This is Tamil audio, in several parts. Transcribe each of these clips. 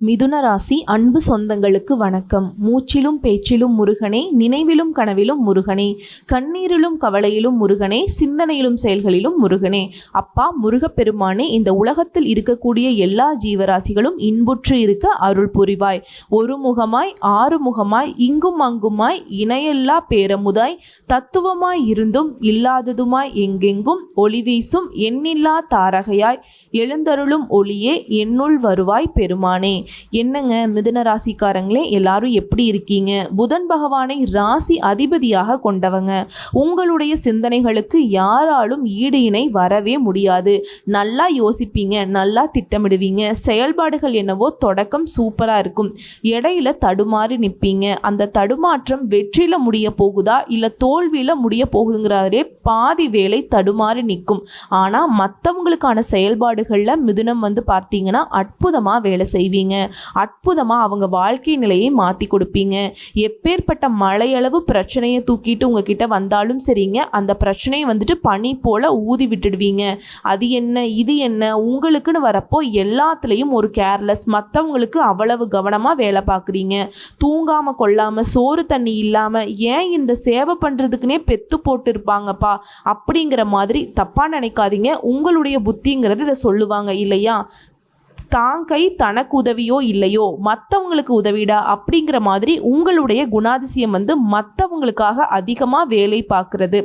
மிதுன ராசி அன்பு சொந்தங்களுக்கு வணக்கம். மூச்சிலும் பேச்சிலும் முருகனே, நினைவிலும் கனவிலும் முருகனே, கண்ணீரிலும் கவலையிலும் முருகனே, சிந்தனையிலும் செயல்களிலும் முருகனே. அப்பா முருகப்பெருமானே, இந்த உலகத்தில் இருக்கக்கூடிய எல்லா ஜீவராசிகளும் இன்புற்று இருக்க அருள் புரிவாய். ஒரு முகமாய் ஆறு முகமாய் இங்கும் அங்குமாய் இணையெல்லா பேரமுதாய் தத்துவமாய் இருந்தும் இல்லாததுமாய் எங்கெங்கும் ஒளி வீசும் எண்ணில்லா தாரகையாய் எழுந்தருளும் ஒளியே என்னுள் வருவாய் பெருமானே. என்னங்க மிதுன ராசிக்காரங்களே, எல்லாரும் எப்படி இருக்கீங்க? புதன் பகவானை ராசி அதிபதியாக கொண்டவங்க. உங்களுடைய சிந்தனைகளுக்கு யாராலும் ஈடு இணை வரவே முடியாது. நல்லா யோசிப்பீங்க, நல்லா திட்டமிடுவீங்க. செயல்பாடுகள் என்னவோ தொடக்கம் சூப்பராக இருக்கும், இடையில தடுமாறி நிற்பீங்க. அந்த தடுமாற்றம் வெற்றியில் முடிய போகுதா இல்லை தோல்வியில் முடிய போகுதுங்கிறாரே பாதி வேலை தடுமாறி நிற்கும். ஆனால் மற்றவங்களுக்கான செயல்பாடுகளில் மிதுனம் பார்த்தீங்கன்னா அற்புதமாக வேலை செய்வீங்க. அற்புதமாக அவங்க வாழ்க்கை நிலையை மாற்றி கொடுப்பீங்க. எப்பேற்பட்ட மழையளவு பிரச்சனையை தூக்கிட்டு உங்ககிட்ட வந்தாலும் சரிங்க, அந்த பிரச்சனையை பனி போல ஊதி விட்டுடுவீங்க. அது என்ன இது என்ன உங்களுக்குன்னு வரப்போ எல்லாத்துலேயும் ஒரு கேர்லெஸ். மற்றவங்களுக்கு அவ்வளவு கவனமாக வேலை பார்க்குறீங்க. தூங்காமல் கொள்ளாமல் சோறு தண்ணி இல்லாமல் ஏன் இந்த சேவை பண்ணுறதுக்குனே பெத்து போட்டு இருப்பாங்கப்பா அப்படிங்கிற மாதிரி தப்பாக நினைக்காதீங்க. உங்களுடைய புத்திங்கிறது இதை சொல்லுவாங்க இல்லையா? தான் கை தனக்கு உதவியோ இல்லையோ மற்றவங்களுக்கு உதவிடா அப்படிங்கிற மாதிரி உங்களுடைய குணாதிசயம் மற்றவங்களுக்காக அதிகமாக வேலை பார்க்குறது.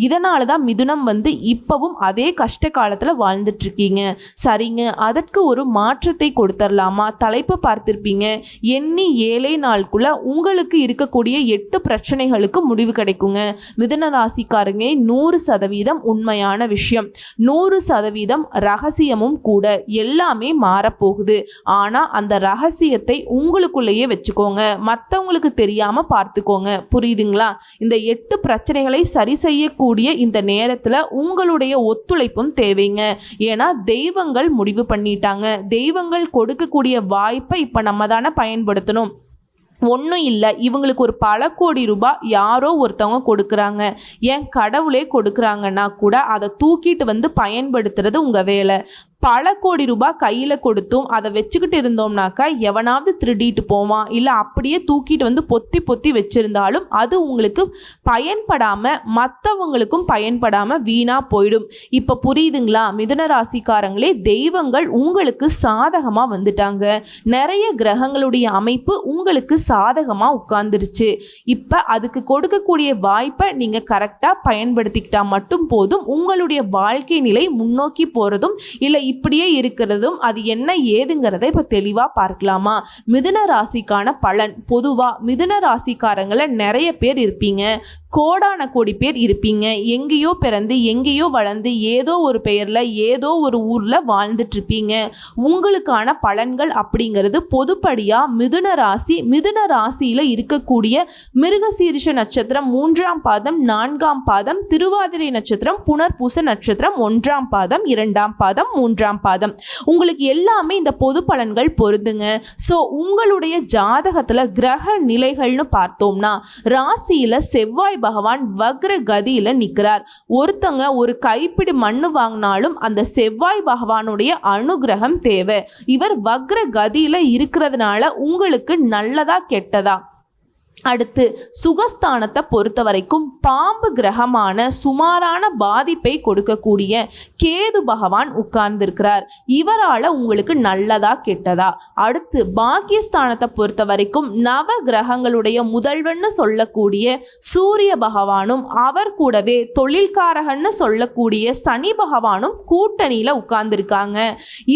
இதனால தான் மிதுனம் இப்பவும் அதே கஷ்ட காலத்தில் வாழ்ந்துட்டுருக்கீங்க. சரிங்க, அதற்கு ஒரு மாற்றத்தை கொடுத்துடலாமா? தலைப்பை பார்த்துருப்பீங்க. எண்ணி 7 நாளுக்குள்ள உங்களுக்கு இருக்கக்கூடிய 8 பிரச்சனைகளுக்கு முடிவு கிடைக்குங்க. மிதுன ராசிக்காரங்க 100% உண்மையான விஷயம், 100% ரகசியமும் கூட. எல்லாமே மாறப்போகுது. ஆனா அந்த ரகசியத்தை உங்களுக்குள்ளேயே வச்சுக்கோங்க, மற்றவங்களுக்கு தெரியாம பார்த்துக்கோங்க. புரியுதுங்களா? இந்த 8 பிரச்சனைகளை சரி செய்யக்கூடிய இந்த நேரத்துல உங்களுடைய ஒத்துழைப்பும் தேவைங்க. ஏன்னா தெய்வங்கள் முடிவு பண்ணிட்டாங்க. தெய்வங்கள் கொடுக்கக்கூடிய வாய்ப்பை இப்ப நம்ம தானே பயன்படுத்தணும். ஒன்றும் இல்லை, இவங்களுக்கு ஒரு பல கோடி ரூபாய் யாரோ ஒருத்தவங்க கொடுக்குறாங்க, ஏன் கடவுளே கொடுக்குறாங்கன்னா கூட அதை தூக்கிட்டு பயன்படுத்துறது உங்கள் வேலை. பல கோடி ரூபாய் கையில் கொடுத்தும் அதை வச்சுக்கிட்டு இருந்தோம்னாக்கா எவனாவது திருடிட்டு போவான், இல்லை அப்படியே தூக்கிட்டு பொத்தி பொத்தி வச்சுருந்தாலும் அது உங்களுக்கு பயன்படாமல் மற்றவங்களுக்கும் பயன்படாமல் வீணாக போயிடும். இப்போ புரியுதுங்களா மிதுன ராசிக்காரங்களே? தெய்வங்கள் உங்களுக்கு சாதகமாக வந்துட்டாங்க. நிறைய கிரகங்களுடைய அமைப்பு உங்களுக்கு சாதகமாக உட்கார்ந்துருச்சு. இப்போ அதுக்கு கொடுக்கக்கூடிய வாய்ப்பை நீங்கள் கரெக்டாக பயன்படுத்திக்கிட்டா மட்டும் போதும். உங்களுடைய வாழ்க்கை நிலை முன்னோக்கி போகிறதும் இல்லை இப்படியே இருக்கிறதும் அது என்ன ஏதுங்கிறத இப்போ தெளிவாக பார்க்கலாமா? மிதுன ராசிக்கான பலன். பொதுவாக மிதுன ராசிக்காரங்களை நிறைய பேர் இருப்பீங்க, கோடான கோடி பேர் இருப்பீங்க. எங்கேயோ பிறந்து எங்கேயோ வளர்ந்து ஏதோ ஒரு பெயரில் ஏதோ ஒரு ஊரில் வாழ்ந்துட்டுருப்பீங்க. உங்களுக்கான பலன்கள் அப்படிங்கிறது பொதுப்படியாக மிதுன ராசியில் இருக்கக்கூடிய மிருகசீரிஷ நட்சத்திரம் 3ஆம் பாதம் 4ஆம் பாதம், திருவாதிரை நட்சத்திரம், புனர்பூச நட்சத்திரம் 1ஆம் பாதம் 2ஆம் பாதம் 3ஆம் பாதம், உங்களுக்கு எல்லாமே இந்த பொது பலன்கள் பொருந்துங்க. ஸோ உங்களுடைய ஜாதகத்தில் கிரக நிலைகள்னு பார்த்தோம்னா ராசியில் செவ்வாய் பகவான் வக்ர கதியில நிற்கிறார். ஒருத்தங்க ஒரு கைப்பிடி மண்ணு வாங்கினாலும் அந்த செவ்வாய் பகவானுடைய அனுகிரகம் தேவை. இவர் வக்ர கதியில இருக்கிறதுனால உங்களுக்கு நல்லதா கெட்டதா? அடுத்து சுகஸ்தானத்தை பொறுத்த வரைக்கும் பாம்பு கிரகமான சுமாரான பாதிப்பை கொடுக்கக்கூடிய கேது பகவான் உட்கார்ந்திருக்கிறார். இவரால் உங்களுக்கு நல்லதா கெட்டதா? அடுத்து பாக்கியஸ்தானத்தை பொறுத்த வரைக்கும் நவ கிரகங்களுடைய முதல்வன்னு சொல்லக்கூடிய சூரிய பகவானும் அவர் கூடவே தொழில்காரகன்னு சொல்லக்கூடிய சனி பகவானும் கூட்டணியில் உட்கார்ந்துருக்காங்க.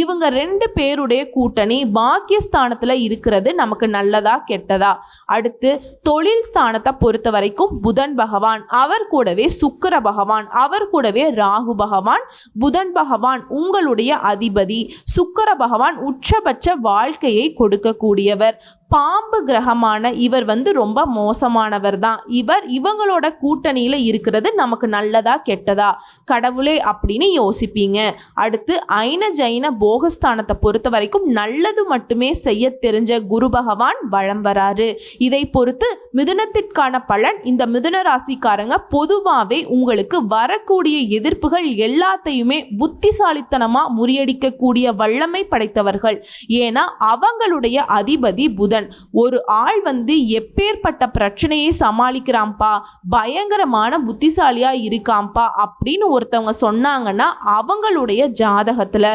இவங்க 2 பேருடைய கூட்டணி பாக்கியஸ்தானத்தில் இருக்கிறது நமக்கு நல்லதா கெட்டதா? அடுத்து தொழில் ஸ்தானத்தை பொறுத்த வரைக்கும் புதன் பகவான், அவர் கூடவே சுக்கிர பகவான், அவர் கூடவே ராகு பகவான். புதன் பகவான் உங்களுடைய அதிபதி, சுக்கிர பகவான் உச்சபட்ச வாழ்க்கையை கொடுக்கக்கூடியவர். பாம்பு கிரகமான இவர் ரொம்ப மோசமானவர் தான். இவங்களோட கூட்டணியில் இருக்கிறது நமக்கு நல்லதா கெட்டதா கடவுளே அப்படின்னு யோசிப்பீங்க. அடுத்து ஐன ஜைன போகஸ்தானத்தை பொறுத்த வரைக்கும் நல்லது மட்டுமே செய்ய தெரிஞ்ச குரு பகவான் வலம் வராரு. இதை பொறுத்து மிதுனத்திற்கான பலன், இந்த மிதுன ராசிக்காரங்க பொதுவாகவே உங்களுக்கு வரக்கூடிய எதிர்ப்புகள் எல்லாத்தையுமே புத்திசாலித்தனமா முறியடிக்கக்கூடிய வல்லமை படைத்தவர்கள். ஏன்னா அவங்களுடைய அதிபதி புதன். ஒரு ஆள் எப்பேற்பட்ட பிரச்சனையை சமாளிக்கிறான்பா, பயங்கரமான புத்திசாலியா இருக்காம்பா அப்படின்னு ஒருத்தவங்க சொன்னாங்கன்னா அவங்களுடைய ஜாதகத்துல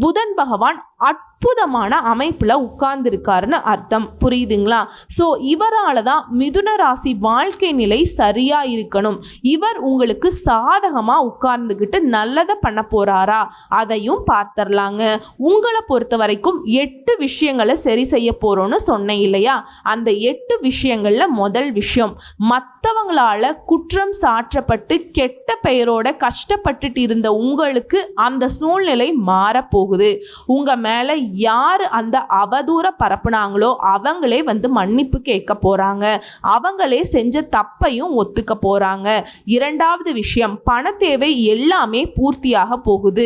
புதன் பகவான் அற்புதமான அமைப்புல உட்கார்ந்து இருக்காருன்னு அர்த்தம். புரியுதுங்களா? ஸோ இவரால் தான் மிதுன ராசி வாழ்க்கை நிலை சரியா இருக்கணும். இவர் உங்களுக்கு சாதகமா உட்கார்ந்துக்கிட்டு நல்லதை பண்ண போறாரா அதையும் பார்த்தரலாங்க. உங்களை பொறுத்த வரைக்கும் 8 விஷயங்களை சரி செய்ய போறோம்னு சொன்னேன் இல்லையா? அந்த 8 விஷயங்கள்ல முதல் விஷயம், மற்றவங்களால குற்றம் சாற்றப்பட்டு கெட்ட பெயரோட கஷ்டப்பட்டுட்டு இருந்த உங்களுக்கு அந்த சூழ்நிலை மாறப்போகுது. உங்க மேல யார் அந்த அவதூற பரப்புனாங்களோ அவங்களே மன்னிப்பு கேட்க போறாங்க. அவங்களே செஞ்ச தப்பையும் ஒத்துக்க போறாங்க. இரண்டாவது விஷயம், பண தேவை எல்லாமே பூர்த்தியாக போகுது.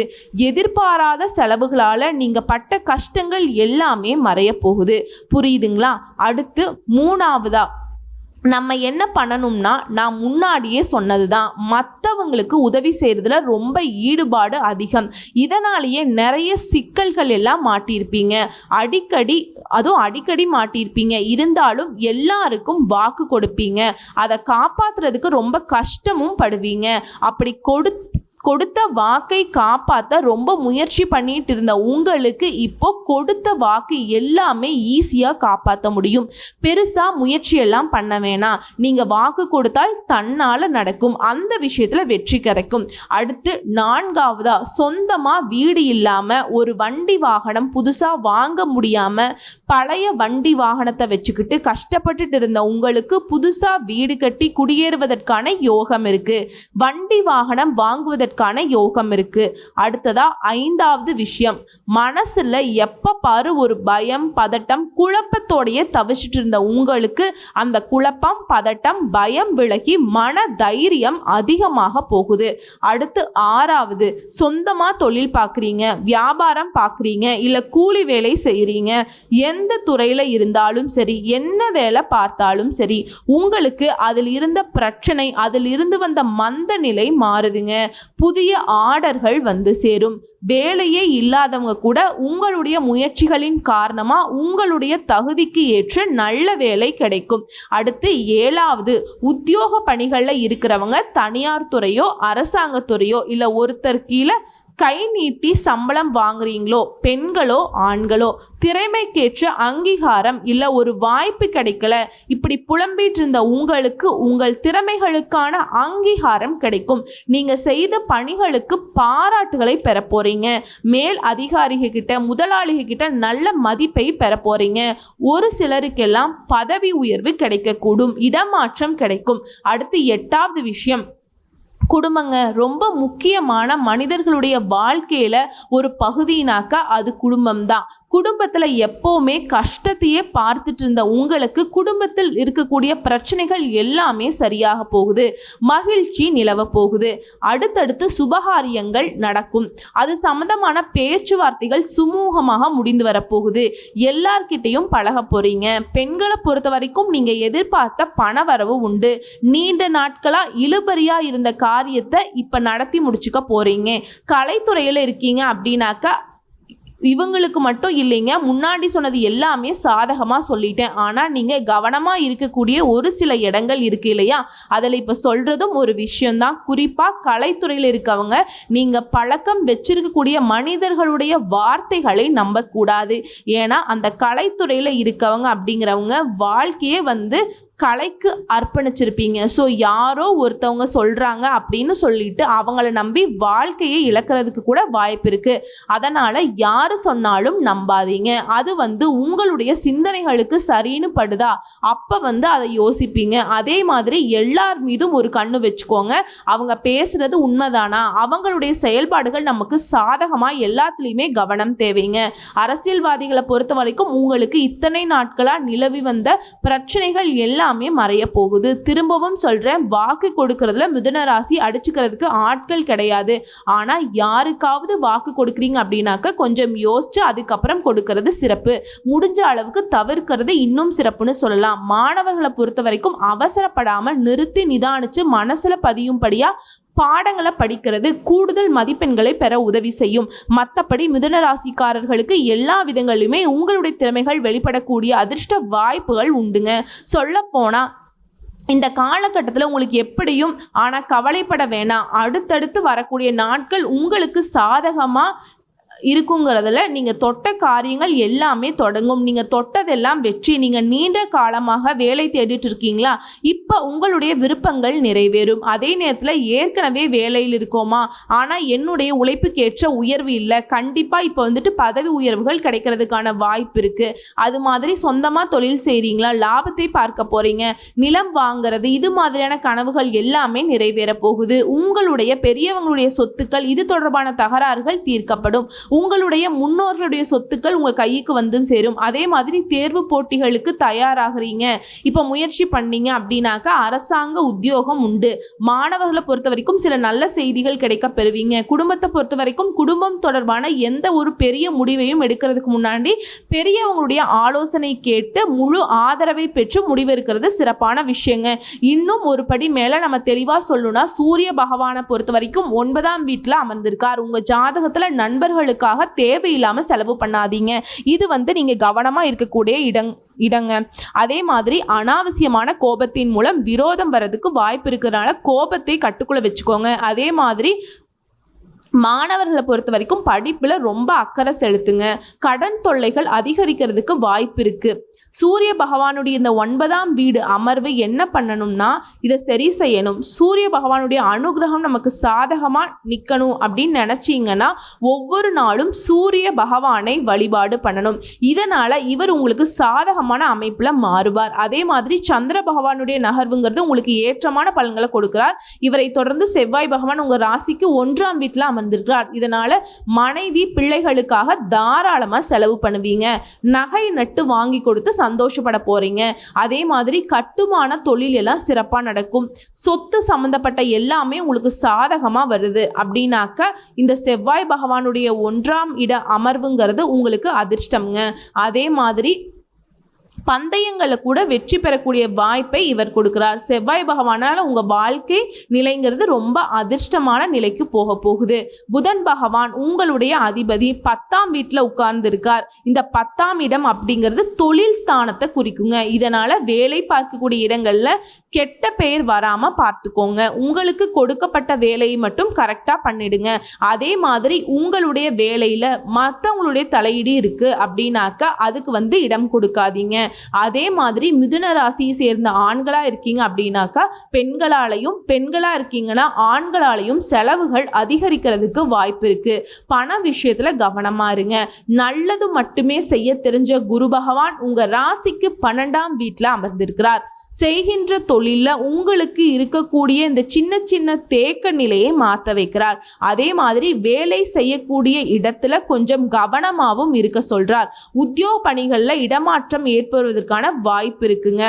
எதிர்பாராத செலவுகளால நீங்க பட்ட கஷ்டங்கள் எல்லாமே மறைய போகுது. புரியுதுங்களா? அடுத்து மூணாவதா நம்ம என்ன பண்ணணும்னா, நான் முன்னாடியே சொன்னது தான், மற்றவங்களுக்கு உதவி செய்கிறதுல ரொம்ப ஈடுபாடு அதிகம். இதனாலேயே நிறைய சிக்கல்கள் எல்லாம் மாட்டியிருப்பீங்க. அடிக்கடி மாட்டியிருப்பீங்க. இருந்தாலும் எல்லாருக்கும் வாக்கு கொடுப்பீங்க. அதை காப்பாற்றுறதுக்கு ரொம்ப கஷ்டமும் படுவீங்க. அப்படி கொடுத்த வாக்கை காப்பாற்ற ரொம்ப முயற்சி பண்ணிட்டு இருந்த உங்களுக்கு இப்போ கொடுத்த வாக்கு எல்லாமே ஈஸியாக காப்பாற்ற முடியும். பெருசாக முயற்சியெல்லாம் பண்ண வேணாம். நீங்கள் வாக்கு கொடுத்தால் தன்னால் நடக்கும். அந்த விஷயத்தில் வெற்றி கிடைக்கும். அடுத்து நான்காவதா, சொந்தமாக வீடு இல்லாமல் ஒரு வண்டி வாகனம் புதுசாக வாங்க முடியாமல் பழைய வண்டி வாகனத்தை வச்சுக்கிட்டு கஷ்டப்பட்டுட்டு இருந்த உங்களுக்கு புதுசாக வீடு கட்டி குடியேறுவதற்கான யோகம் இருக்குது. வண்டி வாகனம் வாங்குவதற்கான யோகம் இருக்கு. அடுத்ததா ஐந்தாவது விஷயம், மனசுல எப்ப பாரு ஒரு பயம், பதட்டம், குழப்பத்தோடைய தவிச்சிட்டு இருந்த உங்களுக்கு அந்த குழப்பம், பதட்டம், பயம் விலகி மன தைரியம் அதிகமாக போகுது. அடுத்து ஆறாவது, சொந்தமா தொழில் பார்க்குறீங்க, வியாபாரம் பார்க்குறீங்க, இல்லை கூலி வேலை செய்கிறீங்க, எந்த துறையில் இருந்தாலும் சரி, என்ன வேலை பார்த்தாலும் சரி, உங்களுக்கு அதில் இருந்த பிரச்சனை, அதில் இருந்து வந்த மந்த நிலை மாறுதுங்க. புதிய ஆர்டர்கள் சேரும். வேலையே இல்லாதவங்க கூட உங்களுடைய முயற்சிகளின் காரணமா உங்களுடைய தகுதிக்கு ஏற்ற நல்ல வேலை கிடைக்கும். அடுத்து ஏழாவது, உத்தியோக பணிகளில் இருக்கிறவங்க தனியார் துறையோ அரசாங்கத்துறையோ இல்லை ஒருத்தர் கீழே கை நீட்டி சம்பளம் வாங்குறீங்களோ, பெண்களோ ஆண்களோ, திறமைக்கேற்ற அங்கீகாரம் இல்லை ஒரு வாய்ப்பு கிடைக்கல, இப்படி புலம்பிட்டு இருந்த உங்களுக்கு உங்கள் திறமைகளுக்கான அங்கீகாரம் கிடைக்கும். நீங்கள் செய்த பணிகளுக்கு பாராட்டுகளை பெற போறீங்க. மேல் அதிகாரிகள் கிட்ட, முதலாளிகள் கிட்ட நல்ல மதிப்பை பெற போறீங்க. ஒரு சிலருக்கெல்லாம் பதவி உயர்வு கிடைக்கக்கூடும், இடமாற்றம் கிடைக்கும். அடுத்து எட்டாவது விஷயம், குடும்பங்க ரொம்ப முக்கியமான மனிதர்களுடைய வாழ்க்கையில ஒரு பகுதினாக்கா அது குடும்பம்தான். குடும்பத்தில் எப்போவுமே கஷ்டத்தையே பார்த்துட்டு இருந்த உங்களுக்கு குடும்பத்தில் இருக்கக்கூடிய பிரச்சனைகள் எல்லாமே சரியாக போகுது. மகிழ்ச்சி நிலவ போகுது. அடுத்தடுத்து சுபகாரியங்கள் நடக்கும். அது சம்பந்தமான பேச்சுவார்த்தைகள் சுமூகமாக முடிந்து வரப்போகுது. எல்லார்கிட்டையும் பழக போறீங்க. பெண்களை பொறுத்த வரைக்கும் நீங்க எதிர்பார்த்த பண வரவு உண்டு. நீண்ட நாட்களா இழுபறியா இருந்த காரியத்தை இப்ப நடத்தி முடிச்சுக்க போறீங்க. கலைத்துறையில இருக்கீங்க அப்படின்னாக்கா இவங்களுக்கு மட்டும் இல்லைங்க, முன்னாடி சொன்னது எல்லாமே சாதகமாக சொல்லிட்டேன். ஆனால் நீங்கள் கவனமாக இருக்கக்கூடிய ஒரு சில இடங்கள் இருக்கு இல்லையா, அதில் இப்போ சொல்கிறதும் ஒரு விஷயந்தான். குறிப்பாக கலைத்துறையில் இருக்கவங்க நீங்கள் பழக்கம் வச்சிருக்கக்கூடிய மனிதர்களுடைய வார்த்தைகளை நம்பக்கூடாது. ஏன்னா அந்த கலைத்துறையில் இருக்கவங்க அப்படிங்கிறவங்க வாழ்க்கையே கலைக்கு அர்ப்பணிச்சிருப்பீங்க. ஸோ யாரோ ஒருத்தவங்க சொல்கிறாங்க அப்படின்னு சொல்லிட்டு அவங்கள நம்பி வாழ்க்கையை இழக்கிறதுக்கு கூட வாய்ப்பு இருக்குது. அதனால் யார் சொன்னாலும் நம்பாதீங்க. அது உங்களுடைய சிந்தனைகளுக்கு சரின்னு படுதா அப்போ அதை யோசிப்பீங்க. அதே மாதிரி எல்லார் மீதும் ஒரு கண்ணு வச்சுக்கோங்க. அவங்க பேசுகிறது உண்மைதானா, அவங்களுடைய செயல்பாடுகள் நமக்கு சாதகமாக, எல்லாத்துலேயுமே கவனம் தேவைங்க. அரசியல்வாதிகளை பொறுத்த வரைக்கும் உங்களுக்கு இத்தனை நாட்களாக நிலவி வந்த பிரச்சனைகள் எல்லாம் எல்லாமே மறைய போகுது. திரும்பவும் சொல்றேன், வாக்கு கொடுக்கறதுல மிதுன ராசி அடிச்சுக்கிறதுக்கு ஆட்கள் கிடையாது. ஆனா யாருக்காவது வாக்கு கொடுக்குறீங்க அப்படின்னாக்க கொஞ்சம் யோசிச்சு அதுக்கப்புறம் கொடுக்கறது சிறப்பு. முடிஞ்ச அளவுக்கு தவிர்க்கிறது இன்னும் சிறப்புன்னு சொல்லலாம். மாணவர்களை பொறுத்த வரைக்கும் அவசரப்படாம நிறுத்தி நிதானிச்சு மனசுல பதியும்படியா பாடங்களை படிக்கிறது கூடுதல் மதிப்பெண்களை பெற உதவி செய்யும். மற்றபடி மிதுன ராசிக்காரர்களுக்கு எல்லா விதங்களிலுமே உங்களுடைய திறமைகள் வெளிப்படக்கூடிய அதிர்ஷ்ட வாய்ப்புகள் உண்டுங்க. சொல்ல போனா இந்த காலகட்டத்தில் உங்களுக்கு எப்படியும், ஆனால் கவலைப்பட வேணாம், அடுத்தடுத்து வரக்கூடிய நாட்கள் உங்களுக்கு சாதகமாக இருக்குங்கிறதுல நீங்கள் தொட்ட காரியங்கள் எல்லாமே தொடங்கும். நீங்கள் தொட்டதெல்லாம் வெற்றி. நீங்கள் நீண்ட காலமாக வேலை தேடிட்டு இருக்கீங்களா, இப்போ உங்களுடைய விருப்பங்கள் நிறைவேறும். அதே நேரத்தில் ஏற்கனவே வேலையில் இருக்கோமா, ஆனால் என்னுடைய உழைப்புக்கேற்ற உயர்வு இல்லை, கண்டிப்பாக இப்போ வந்துட்டு பதவி உயர்வுகள் கிடைக்கிறதுக்கான வாய்ப்பு இருக்குது. அது மாதிரி சொந்தமாக தொழில் செய்கிறீங்களா, லாபத்தை பார்க்க போகிறீங்க, நிலம் வாங்கிறது, இது மாதிரியான கனவுகள் எல்லாமே நிறைவேற போகுது. உங்களுடைய பெரியவங்களுடைய சொத்துக்கள் இது தொடர்பான தகராறுகள் தீர்க்கப்படும். உங்களுடைய முன்னோர்களுடைய சொத்துக்கள் உங்கள் கைக்கு வந்தும் சேரும். அதே மாதிரி தேர்வு போட்டிகளுக்கு தயாராகிறீங்க, இப்போ முயற்சி பண்ணீங்க அப்படின்னாக்கா அரசாங்க உத்தியோகம் உண்டு. மாணவர்களை பொறுத்த வரைக்கும் சில நல்ல செய்திகள் கிடைக்க பெறுவீங்க. குடும்பத்தை பொறுத்த வரைக்கும் குடும்பம் தொடர்பான எந்த ஒரு பெரிய முடிவையும் எடுக்கிறதுக்கு முன்னாடி பெரியவங்களுடைய ஆலோசனை கேட்டு முழு ஆதரவை பெற்று முடிவெடுக்கிறது சிறப்பான விஷயங்க. இன்னும் ஒரு படி மேலே நம்ம தெளிவாக சொல்லணும்னா, சூரிய பகவானை பொறுத்த வரைக்கும் 9ஆம் வீட்டில் அமர்ந்திருக்கார். உங்கள் ஜாதகத்தில் நண்பர்களுக்காக தேவையில்லாம செலவு பண்ணாதீங்க. இது நீங்க கவனமா இருக்கக்கூடிய இடங்க. அதே மாதிரி அனாவசியமான கோபத்தின் மூலம் விரோதம் வர்றதுக்கு வாய்ப்பு இருக்கிறதுனால கோபத்தை கட்டுக்குள்ள வச்சுக்கோங்க. அதே மாதிரி மாணவர்களை பொறுத்த வரைக்கும் படிப்பில் ரொம்ப அக்கறை செலுத்துங்க. கடன் தொல்லைகள் அதிகரிக்கிறதுக்கு வாய்ப்பு இருக்கு. சூரிய பகவானுடைய இந்த 9ஆம் வீடு அமர்வு என்ன பண்ணணும்னா, இதை சரி செய்யணும். சூரிய பகவானுடைய அனுகிரகம் நமக்கு சாதகமாக நிற்கணும் அப்படின்னு நினச்சிங்கன்னா ஒவ்வொரு நாளும் சூரிய பகவானை வழிபாடு பண்ணணும். இதனால் இவர் உங்களுக்கு சாதகமான அமைப்பில் மாறுவார். அதே மாதிரி சந்திர பகவானுடைய நகர்வுங்கிறது உங்களுக்கு ஏற்றமான பலன்களை கொடுக்கிறார். இவரை தொடர்ந்து செவ்வாய் பகவான் உங்கள் ராசிக்கு 1ஆம் வீட்டில் அமர்ந்திருக்கிறார். இதனால மனைவி பிள்ளைகளுக்காக தாராளமா செலவு பண்ணுவீங்க. நகை நட்டு வாங்கி கொடுத்து சந்தோஷப்பட போறீங்க. அதே மாதிரி கட்டுமான தொழில் எல்லாம் சிறப்பா நடக்கும். சொத்து சம்பந்தப்பட்ட எல்லாமே உங்களுக்கு சாதகமா வருது அப்படின்னாக்க இந்த செவ்வாய் பகவானுடைய 1ஆம் இட அமர்வுங்கிறது உங்களுக்கு அதிர்ஷ்டம்ங்க. அதே மாதிரி பந்தயங்களில் கூட வெற்றி பெறக்கூடிய வாய்ப்பை இவர் கொடுக்கிறார். செவ்வாய் பகவானால் உங்கள் வாழ்க்கை நிலைங்கிறது ரொம்ப அதிர்ஷ்டமான நிலைக்கு போகுது. புதன் பகவான் உங்களுடைய அதிபதி 10ஆம் வீட்டில் உட்கார்ந்துருக்கார். இந்த 10ஆம் இடம் அப்படிங்கிறது தொழில் ஸ்தானத்தை குறிக்குங்க. இதனால் வேலை பார்க்கக்கூடிய இடங்களில் கெட்ட பெயர் வராமல் பார்த்துக்கோங்க. உங்களுக்கு கொடுக்கப்பட்ட வேலையை மட்டும் கரெக்டாக பண்ணிடுங்க. அதே மாதிரி உங்களுடைய வேலையில் மற்றவங்களுடைய தலையீடு இருக்குது அப்படின்னாக்கா அதுக்கு இடம் கொடுக்காதீங்க. அதே மாதிரி மிதுன ராசியை சேர்ந்த ஆண்களா இருக்கீங்க அப்படின்னாக்கா பெண்களா இருக்கீங்கன்னா ஆண்களாலையும் செலவுகள் அதிகரிக்கிறதுக்கு வாய்ப்பு இருக்கு. பண விஷயத்துல கவனமா இருங்க. நல்லது மட்டுமே செய்ய தெரிஞ்ச குரு பகவான் உங்க ராசிக்கு 12ஆம் வீட்டில் அமர்ந்திருக்கிறார். செய்கின்ற தொழில உங்களுக்கு இருக்கக்கூடிய இந்த சின்ன சின்ன தேக்க நிலையை மாற்ற வைக்கிறார். அதே மாதிரி வேலை செய்யக்கூடிய இடத்துல கொஞ்சம் கவனமாகவும் இருக்க சொல்றார். உத்தியோக பணிகளில் இடமாற்றம் ஏற்படுவதற்கான வாய்ப்பு இருக்குங்க.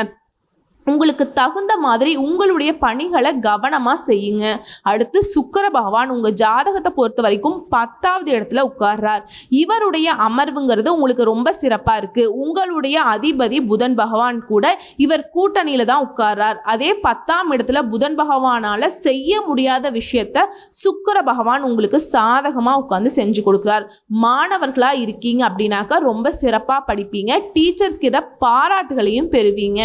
உங்களுக்கு தகுந்த மாதிரி உங்களுடைய பணிகளை கவனமாக செய்யுங்க. அடுத்து சுக்கிர பகவான் உங்கள் ஜாதகத்தை பொறுத்த வரைக்கும் 10ஆவது இடத்துல உட்கார்றார். இவருடைய அமர்வுங்கிறது உங்களுக்கு ரொம்ப சிறப்பாக இருக்குது. உங்களுடைய அதிபதி புதன் பகவான் கூட இவர் கூட்டணியில் தான் உட்கார்றார். அதே 10ஆம் இடத்துல புதன் பகவானால் செய்ய முடியாத விஷயத்த சுக்கிர பகவான் உங்களுக்கு சாதகமாக உட்கார்ந்து செஞ்சு கொடுக்குறார். மாணவர்களாக இருக்கீங்க அப்படின்னாக்கா ரொம்ப சிறப்பாக படிப்பீங்க. டீச்சர்ஸ் கிட்ட பாராட்டுகளையும் பெறுவீங்க.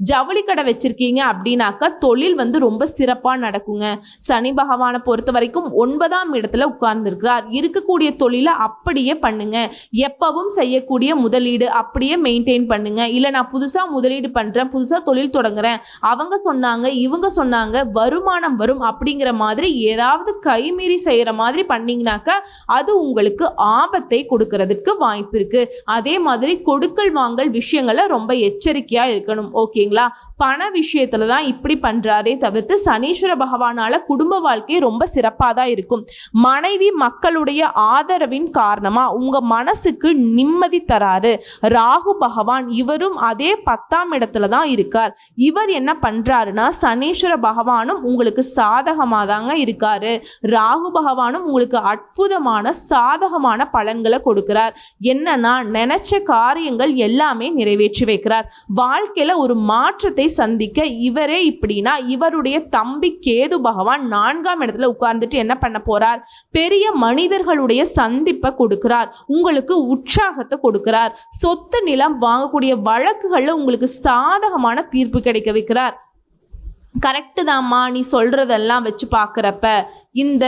ஜவுளி கடை வச்சிருக்கீங்க அப்படின்னாக்கா தொழில் ரொம்ப சிறப்பாக நடக்குங்க. சனி பகவானை பொறுத்த வரைக்கும் 9ஆம் இடத்துல உட்கார்ந்துருக்கிறார். இருக்கக்கூடிய தொழிலை அப்படியே பண்ணுங்க. எப்பவும் செய்யக்கூடிய முதலீடு அப்படியே மெயின்டைன் பண்ணுங்க. இல்லை நான் புதுசாக முதலீடு பண்ணுறேன், புதுசாக தொழில் தொடங்குறேன், அவங்க சொன்னாங்க இவங்க சொன்னாங்க வருமானம் வரும் அப்படிங்கிற மாதிரி ஏதாவது கைமீறி செய்கிற மாதிரி பண்ணிங்கனாக்கா அது உங்களுக்கு ஆபத்தை கொடுக்கறதுக்கு வாய்ப்பு இருக்கு. அதே மாதிரி கொடுக்கல் வாங்கல் விஷயங்களை ரொம்ப எச்சரிக்கையாக இருக்கணும். ஓகே, ஓகேங்களா. பண விஷயத்துல தான் இப்படி பண்றாரே தவிர்த்து சனீஸ்வர பகவானால குடும்ப வாழ்க்கை ரொம்ப சிறப்பாக தான் இருக்கும். மனைவி மக்களுடைய ஆதரவின் காரணமா உங்க மனசுக்கு நிம்மதி தராரு. ராகு பகவான் இவரும் அதே 10ஆம் இடத்துல தான் இருக்கார். இவர் என்ன பண்றாருன்னா சனீஸ்வர பகவானும் உங்களுக்கு சாதகமாக தாங்க இருக்காரு. ராகு பகவானும் உங்களுக்கு அற்புதமான சாதகமான பலன்களை கொடுக்கிறார். என்னன்னா நினைச்ச காரியங்கள் எல்லாமே நிறைவேற்றி வைக்கிறார். வாழ்க்கையில ஒரு மாற்றத்தை சந்திக்க இவரே இப்படின்னா இவருடைய தம்பி கேது பகவான் 4ஆம் இடத்துல உட்கார்ந்துட்டு என்ன பண்ண போறார், பெரிய மனிதர்களுடைய சந்திப்பை கொடுக்கிறார். உங்களுக்கு உற்சாகத்தை கொடுக்கிறார். சொத்து நிலம் வாங்கக்கூடிய வழக்குகள்ல உங்களுக்கு சாதகமான தீர்ப்பு கிடைக்க வைக்கிறார். கரெக்டு தாம்மா நீ சொல்றதெல்லாம் வச்சு பார்க்குறப்ப இந்த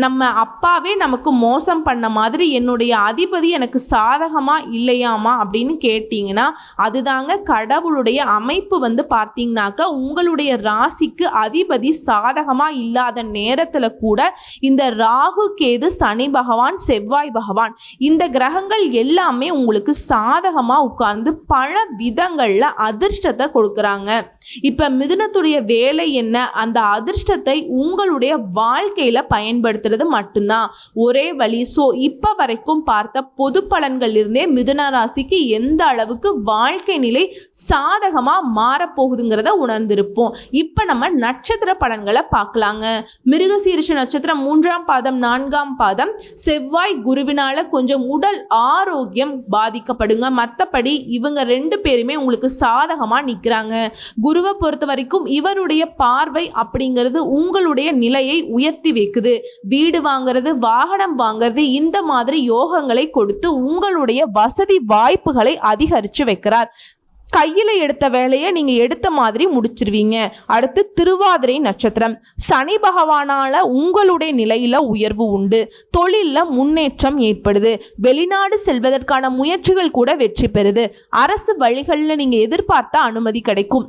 நம்ம அப்பாவே நமக்கு மோசம் பண்ண மாதிரி என்னுடைய அதிபதி எனக்கு சாதகமாக இல்லையாமா அப்படின்னு கேட்டிங்கன்னா அதுதாங்க கடவுளுடைய அமைப்பு. பார்த்தீங்கன்னாக்கா உங்களுடைய ராசிக்கு அதிபதி சாதகமாக இல்லாத நேரத்தில் கூட இந்த ராகு கேது சனி பகவான் செவ்வாய் பகவான் இந்த கிரகங்கள் எல்லாமே உங்களுக்கு சாதகமாக உட்கார்ந்து பல விதங்களில் அதிர்ஷ்டத்தை கொடுக்குறாங்க. இப்போ மிதுனத்துடைய வேலை என்ன, அந்த அதிர்ஷ்டத்தை உங்களுடைய வாழ்க்கையில் பயன்படுத்த மட்டும்தான் ஒரே வழி. சோ இப்ப வரைக்கும் பார்த்த பொது பலன்கள் இருந்தே மிதுன ராசிக்கு எந்த அளவுக்கு வாழ்க்கை நிலை சாதகமா மாறப்போகுதுங்கிறத உணர்ந்திருப்போம். இப்ப நம்ம நட்சத்திர பலன்களை பார்க்கலாங்க. மிருகசீரிஷ நட்சத்திரம் 3ஆம் பாதம் 4ஆம் பாதம் செவ்வாய் குருவினால கொஞ்சம் உடல் ஆரோக்கியம் பாதிக்கப்படுங்க. மற்றபடி இவங்க 2 பேருமே உங்களுக்கு சாதகமா நிக்கிறாங்க. குருவை பொறுத்த வரைக்கும் இவருடைய பார்வை அப்படிங்கிறது உங்களுடைய நிலையை உயர்த்தி வைக்குது. வீடு வாங்கிறது, வாகனம் வாங்கிறது, இந்த மாதிரி யோகங்களை கொடுத்து உங்களுடைய வசதி வாய்ப்புகளை அதிகரித்து வைக்கிறார். கையில் எடுத்த வேலையை நீங்கள் எடுத்த மாதிரி முடிச்சிருவீங்க. அடுத்து திருவாதிரை நட்சத்திரம். சனி பகவானால உங்களுடைய நிலையில் உயர்வு உண்டு. தொழிலில் முன்னேற்றம் ஏற்படுது. வெளிநாடு செல்வதற்கான முயற்சிகள் கூட வெற்றி பெறுது. அரசு வழிகளில் நீங்கள் எதிர்பார்த்த அனுமதி கிடைக்கும்.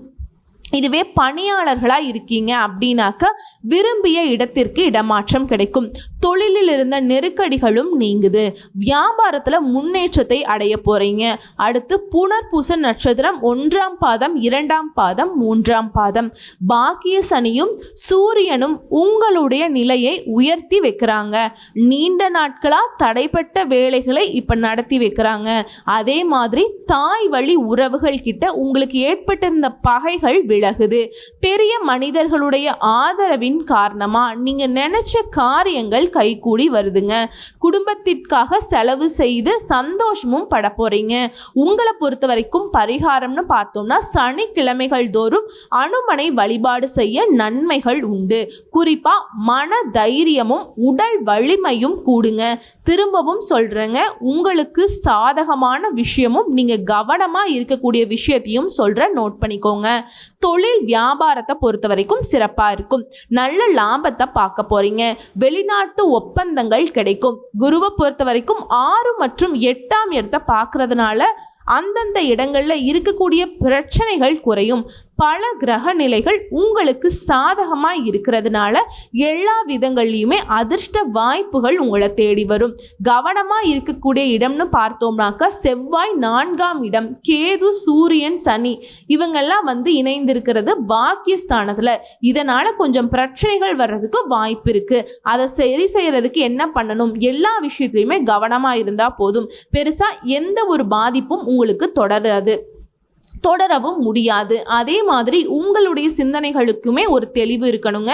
இதுவே பணியாளர்களாக இருக்கீங்க அப்படின்னாக்க விரும்பிய இடத்திற்கு இடமாற்றம் கிடைக்கும். தொழிலில் இருந்த நெருக்கடிகளும் நீங்குது. வியாபாரத்தில் முன்னேற்றத்தை அடைய போறீங்க. அடுத்து புனர்பூச நட்சத்திரம் 1ஆம் பாதம் 2ஆம் பாதம் 3ஆம் பாதம். பாக்கிய சனியும் சூரியனும் உங்களுடைய நிலையை உயர்த்தி வைக்கிறாங்க. நீண்ட நாட்களாக தடைப்பட்ட வேலைகளை இப்போ நடத்தி வைக்கிறாங்க. அதே மாதிரி தாய் வழி உறவுகள் கிட்ட உங்களுக்கு ஏற்பட்டிருந்த பகைகள் விலகுது. பெரிய மனிதர்களுடைய ஆதரவின் காரணமா நீங்க நினைச்ச காரியங்கள் கைகூடி வருதுங்க. குடும்பத்திற்காக செலவு செய்து சந்தோஷமும் பட போறீங்க. உங்களை பொறுத்த வரைக்கும் பரிகாரம்னு பார்த்தோம்னா சனிக்கிழமைகள் தோறும் அனுமனை வழிபாடு செய்ய நன்மைகள் உண்டு. குறிப்பா மன தைரியமும் உடல் வலிமையும் கூடுங்க. திரும்பவும் சொல்றேங்க, உங்களுக்கு சாதகமான விஷயமும் நீங்க கவனமா இருக்கக்கூடிய விஷயத்தையும் சொல்ற, நோட் பண்ணிக்கோங்க. தொழில் வியாபாரத்தை பொறுத்த வரைக்கும் சிறப்பாக இருக்கும். நல்ல லாபத்தை பார்க்க போறீங்க. வெளிநாட்டு ஒப்பந்தங்கள் கிடைக்கும். குருவை பொறுத்த வரைக்கும் 6 மற்றும் 8ஆம் இடத்தை பார்க்கறதுனால அந்தந்த இடங்கள்ல இருக்கக்கூடிய பிரச்சனைகள் குறையும். பல கிரக நிலைகள் உங்களுக்கு சாதகமாக இருக்கிறதுனால எல்லா விதங்கள்லையுமே அதிர்ஷ்ட வாய்ப்புகள் உங்களை தேடி வரும். கவனமாக இருக்கக்கூடிய இடம்னு பார்த்தோம்னாக்கா செவ்வாய் 4ஆம் இடம், கேது சூரியன் சனி இவங்கெல்லாம் இணைந்திருக்கிறது பாக்கியஸ்தானத்தில். இதனால் கொஞ்சம் பிரச்சனைகள் வர்றதுக்கு வாய்ப்பு இருக்குது. அதை சரி செய்கிறதுக்கு என்ன பண்ணணும், எல்லா விஷயத்துலையுமே கவனமாக இருந்தால் போதும். பெருசாக எந்த ஒரு பாதிப்பும் உங்களுக்கு தொடரவும் முடியாது. அதே மாதிரி உங்களுடைய சிந்தனைகளுக்குமே ஒரு தெளிவு இருக்கணுங்க.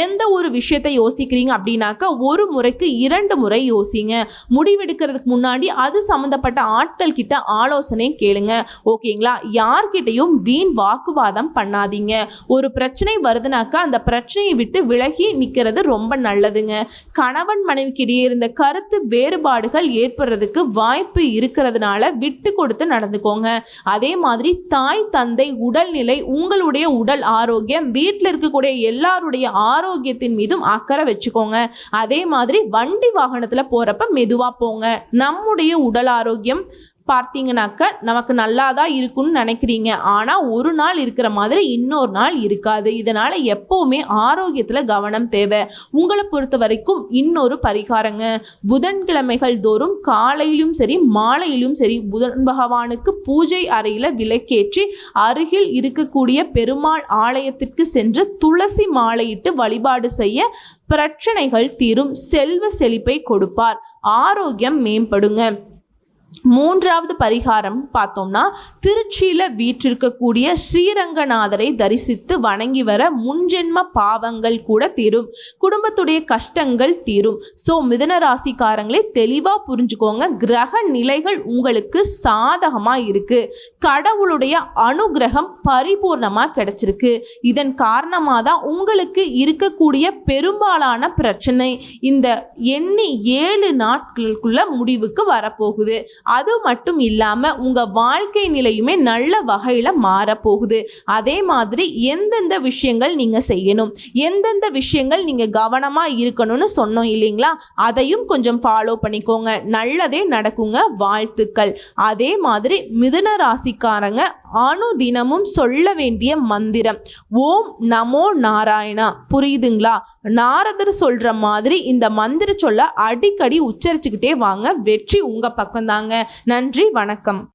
எந்த ஒரு விஷயத்தை யோசிக்கிறீங்க அப்படின்னாக்கா ஒரு முறைக்கு 2 முறை யோசிங்க. முடிவெடுக்கிறதுக்கு முன்னாடி அது சம்மந்தப்பட்ட ஆட்கள் கிட்ட ஆலோசனை கேளுங்க. ஓகேங்களா. யார்கிட்டையும் வீண் வாக்குவாதம் பண்ணாதீங்க. ஒரு பிரச்சனை வருதுனாக்கா அந்த பிரச்சனையை விட்டு விலகி நிற்கிறது ரொம்ப நல்லதுங்க. கணவன் மனைவிக்கிடையே இருந்த கருத்து வேறுபாடுகள் ஏற்படுறதுக்கு வாய்ப்பு இருக்கிறதுனால விட்டு கொடுத்து நடந்துக்கோங்க. அதே மாதிரி தாய் தந்தை உடல்நிலை, உங்களுடைய உடல் ஆரோக்கியம், வீட்டில் இருக்கக்கூடிய எல்லாருடைய ஆரோக்கியத்தின் மீதும் அக்கறை வச்சுக்கோங்க. அதே மாதிரி வண்டி வாகனத்தில் போகிறப்ப மெதுவாக போங்க. நம்முடைய உடல் ஆரோக்கியம் பார்த்தீங்கன்னாக்க நமக்கு நல்லா தான் இருக்கும்னு நினைக்கிறீங்க, ஆனால் ஒரு நாள் இருக்கிற மாதிரி இன்னொரு நாள் இருக்காது. இதனால் எப்போவுமே ஆரோக்கியத்தில் கவனம் தேவை. உங்களை பொறுத்த வரைக்கும் இன்னொரு பரிகாரங்க, புதன்கிழமைகள் தோறும் காலையிலும் சரி மாலையிலும் சரி புதன் பகவானுக்கு பூஜை அறையில் விளக்கேற்றி அருகில் இருக்கக்கூடிய பெருமாள் ஆலயத்திற்கு சென்று துளசி மாலையிட்டு வழிபாடு செய்ய பிரச்சனைகள் தீரும், செல்வ செழிப்பை கொடுப்பார், ஆரோக்கியம் மேம்படுங்க. மூன்றாவது பரிகாரம் பார்த்தோம்னா, திருச்சியில் வீற்றிருக்கக்கூடிய ஸ்ரீரங்கநாதரை தரிசித்து வணங்கி வர முன்ஜென்ம பாவங்கள் கூட தீரும், குடும்பத்துடைய கஷ்டங்கள் தீரும். ஸோ மிதுன ராசிக்காரங்களே தெளிவாக புரிஞ்சுக்கோங்க, கிரக நிலைகள் உங்களுக்கு சாதகமாக இருக்குது, கடவுளுடைய அனுகிரகம் பரிபூர்ணமாக கிடைச்சிருக்கு. இதன் காரணமாக தான் உங்களுக்கு இருக்கக்கூடிய பெரும்பாலான பிரச்சனை இந்த எண்ணி 7 நாட்களுக்குள்ள முடிவுக்கு வரப்போகுது. அது மட்டும் இல்லாமல் உங்கள் வாழ்க்கை நிலையுமே நல்ல வகையில் மாறப்போகுது. அதே மாதிரி எந்தெந்த விஷயங்கள் நீங்கள் செய்யணும், எந்தெந்த விஷயங்கள் நீங்கள் கவனமாக இருக்கணும்னு சொன்னோம் இல்லைங்களா, அதையும் கொஞ்சம் ஃபாலோ பண்ணிக்கோங்க, நல்லதே நடக்குங்க, வாழ்த்துக்கள். அதே மாதிரி மிதுன ராசிக்காரங்க அனுதினமும் சொல்ல வேண்டிய மந்திரம் ஓம் நமோ நாராயணா, புரியுதுங்களா? நாரதர் சொல்கிற மாதிரி இந்த மந்திர சொல்ல அடிக்கடி உச்சரிச்சுக்கிட்டே வாங்க, வெற்றி உங்கள் பக்கம்தாங்க. நன்றி, வணக்கம்.